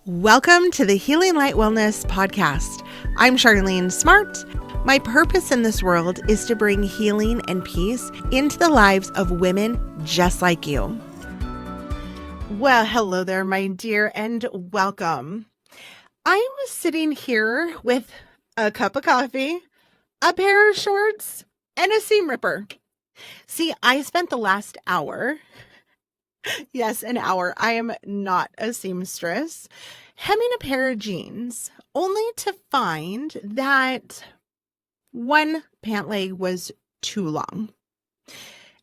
Welcome to the Healing Light Wellness Podcast. I'm Charlene Smart. My purpose in this world is to bring healing and peace into the lives of women just like you. Well, hello there, my dear, and welcome. I was sitting here with a cup of coffee, a pair of shorts, and a seam ripper. See, I spent the last hour, yes, an hour. I am not a seamstress, hemming a pair of jeans, only to find that one pant leg was too long.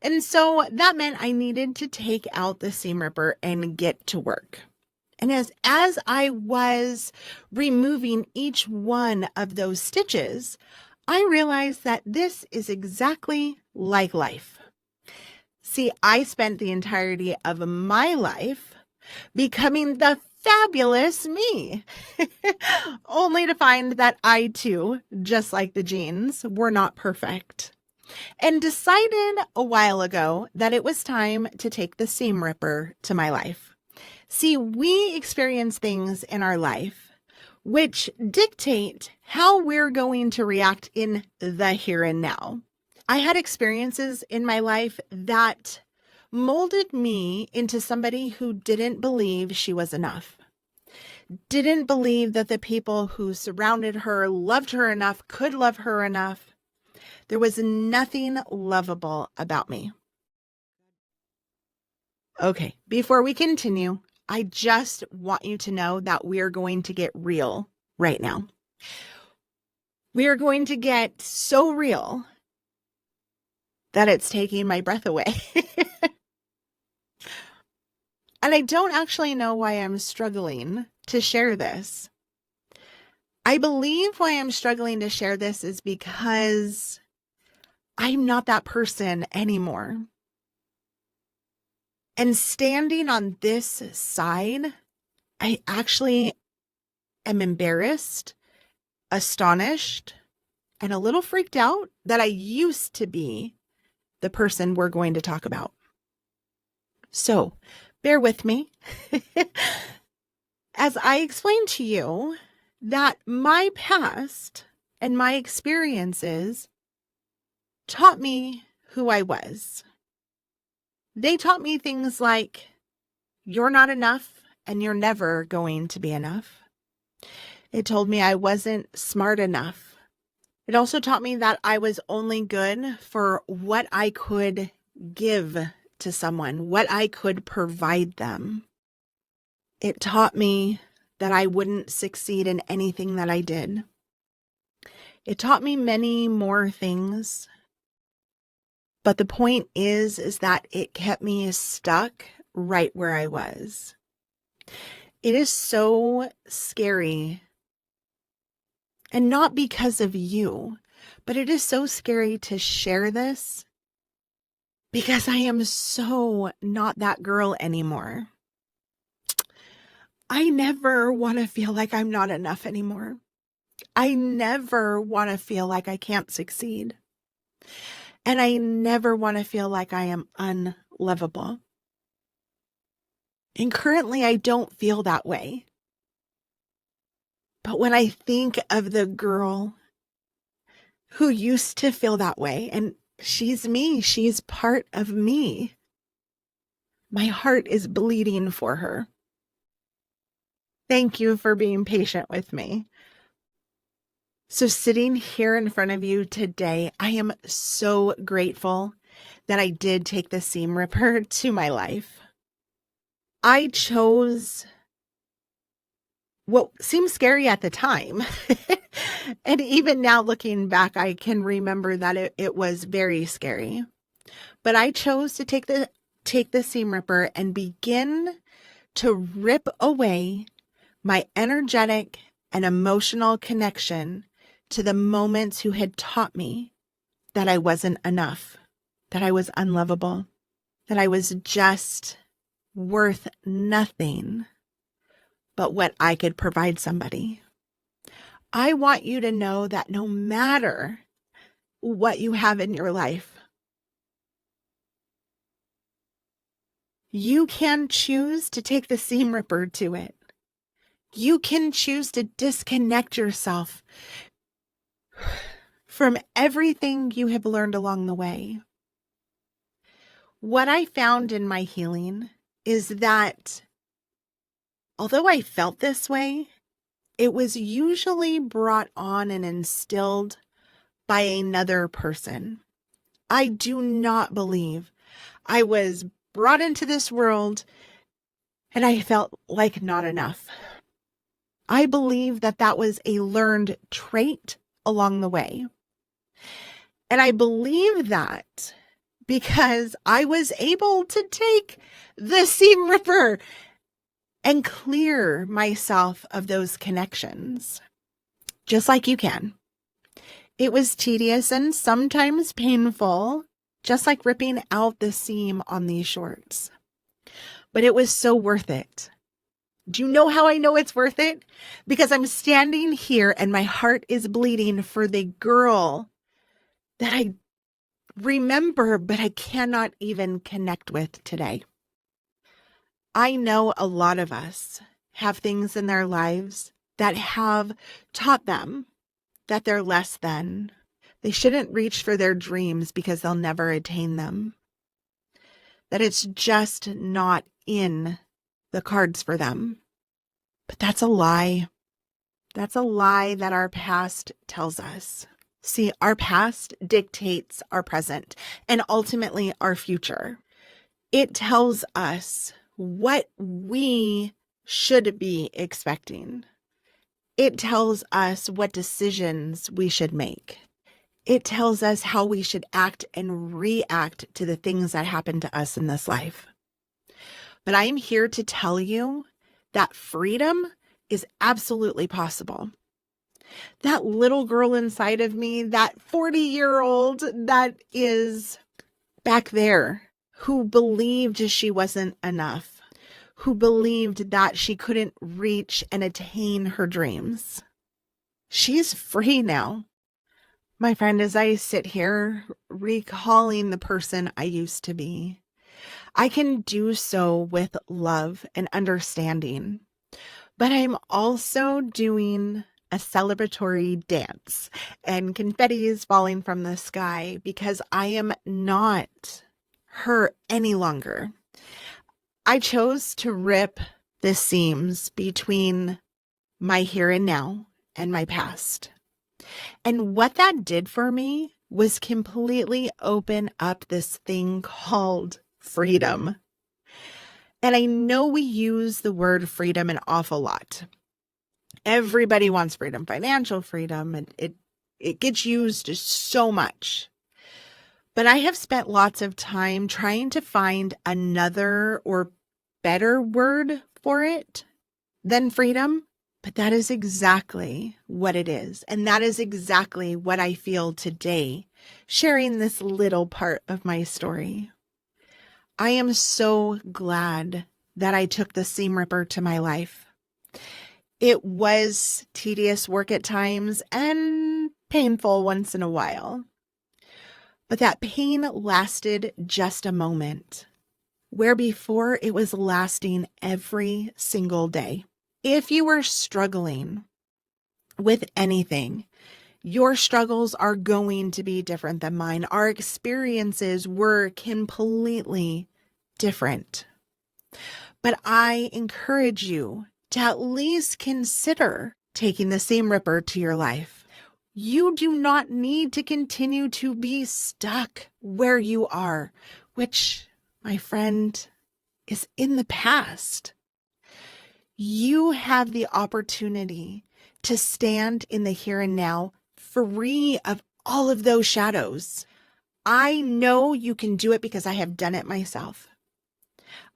And so that meant I needed to take out the seam ripper and get to work. And as I was removing each one of those stitches, I realized that this is exactly like life. See, I spent the entirety of my life becoming the fabulous me, only to find that I too, just like the jeans, were not perfect, and decided a while ago that it was time to take the seam ripper to my life. See, we experience things in our life which dictate how we're going to react in the here and now. I had experiences in my life that molded me into somebody who didn't believe she was enough, didn't believe that the people who surrounded her loved her enough, could love her enough. There was nothing lovable about me. Okay, before we continue, I just want you to know that we're going to get real right now. We are going to get so real that it's taking my breath away. And I don't actually know why I'm struggling to share this. I believe why I'm struggling to share this is because I'm not that person anymore. And standing on this side, I actually am embarrassed, astonished, and a little freaked out that I used to be the person we're going to talk about. So bear with me as I explain to you that my past and my experiences taught me who I was. They taught me things like, you're not enough and you're never going to be enough. It told me I wasn't smart enough. It also taught me that I was only good for what I could give to someone, what I could provide them. It taught me that I wouldn't succeed in anything that I did. It taught me many more things. But the point is that it kept me stuck right where I was. It is so scary. And not because of you, but it is so scary to share this because I am so not that girl anymore. I never want to feel like I'm not enough anymore. I never want to feel like I can't succeed. And I never want to feel like I am unlovable. And currently I don't feel that way. But when I think of the girl who used to feel that way, and she's me, she's part of me, my heart is bleeding for her. Thank you for being patient with me. So sitting here in front of you today, I am so grateful that I did take the seam ripper to my life. I chose what seemed scary at the time. And even now looking back, I can remember that it was very scary. But I chose to take the seam ripper and begin to rip away my energetic and emotional connection to the moments who had taught me that I wasn't enough, that I was unlovable, that I was just worth nothing but what I could provide somebody. I want you to know that no matter what you have in your life, you can choose to take the seam ripper to it. You can choose to disconnect yourself from everything you have learned along the way. What I found in my healing is that although I felt this way, it was usually brought on and instilled by another person. I do not believe I was brought into this world and I felt like not enough. I believe that that was a learned trait along the way. And I believe that because I was able to take the seam ripper and clear myself of those connections, just like you can. It was tedious and sometimes painful, just like ripping out the seam on these shorts. But it was so worth it. Do you know how I know it's worth it? Because I'm standing here and my heart is bleeding for the girl that I remember, but I cannot even connect with today. I know a lot of us have things in their lives that have taught them that they're less than. They shouldn't reach for their dreams because they'll never attain them. That it's just not in the cards for them. But that's a lie. That's a lie that our past tells us. See, our past dictates our present and ultimately our future. It tells us what we should be expecting. It tells us what decisions we should make. It tells us how we should act and react to the things that happen to us in this life. But I'm here to tell you that freedom is absolutely possible. That little girl inside of me, that 40-year-old that is back there, who believed she wasn't enough, who believed that she couldn't reach and attain her dreams. She's free now. My friend, as I sit here recalling the person I used to be, I can do so with love and understanding, but I'm also doing a celebratory dance and confetti is falling from the sky because I am not her any longer. I chose to rip the seams between my here and now and my past. And what that did for me was completely open up this thing called freedom. And I know we use the word freedom an awful lot. Everybody wants freedom, financial freedom, and it gets used so much. But I have spent lots of time trying to find another or better word for it than freedom. But that is exactly what it is. And that is exactly what I feel today, sharing this little part of my story. I am so glad that I took the seam ripper to my life. It was tedious work at times and painful once in a while. But that pain lasted just a moment, where before it was lasting every single day. If you are struggling with anything, your struggles are going to be different than mine. Our experiences were completely different. But I encourage you to at least consider taking the seam ripper to your life. You do not need to continue to be stuck where you are, which, my friend, is in the past. You have the opportunity to stand in the here and now, free of all of those shadows. I know you can do it because I have done it myself.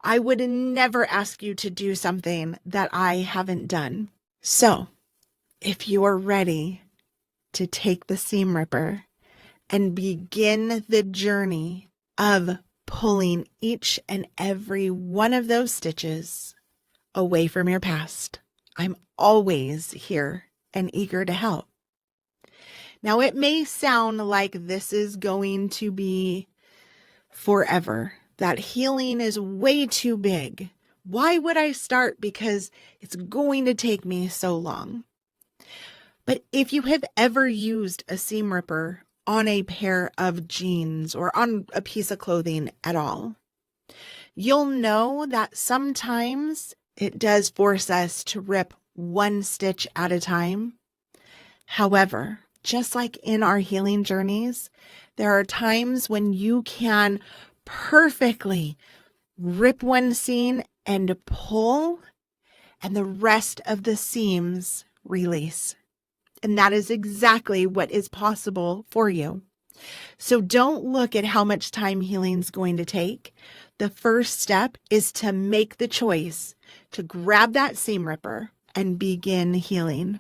I would never ask you to do something that I haven't done. So, if you are ready to take the seam ripper and begin the journey of pulling each and every one of those stitches away from your past, I'm always here and eager to help. Now, it may sound like this is going to be forever, that healing is way too big, Why would I start? Because it's going to take me so long. But if you have ever used a seam ripper on a pair of jeans or on a piece of clothing at all, you'll know that sometimes it does force us to rip one stitch at a time. However, just like in our healing journeys, there are times when you can perfectly rip one seam and pull, and the rest of the seams release. And that is exactly what is possible for you. So don't look at how much time healing is going to take. The first step is to make the choice to grab that seam ripper and begin healing.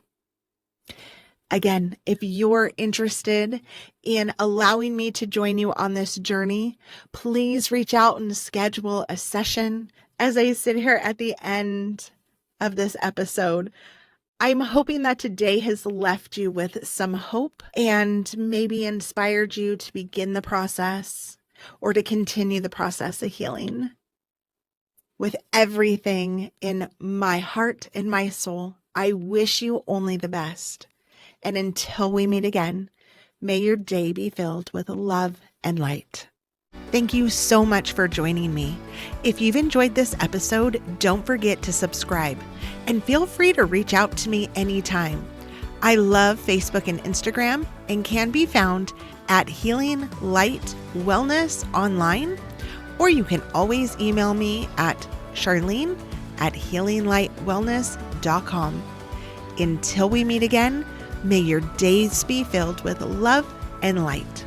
Again, if you're interested in allowing me to join you on this journey, please reach out and schedule a session. As I sit here at the end of this episode, I'm hoping that today has left you with some hope and maybe inspired you to begin the process or to continue the process of healing. With everything in my heart and my soul, I wish you only the best. And until we meet again, may your day be filled with love and light. Thank you so much for joining me. If you've enjoyed this episode, don't forget to subscribe and feel free to reach out to me anytime. I love Facebook and Instagram and can be found at Healing Light Wellness Online, or you can always email me at charlene@healinglightwellness.com. Until we meet again, may your days be filled with love and light.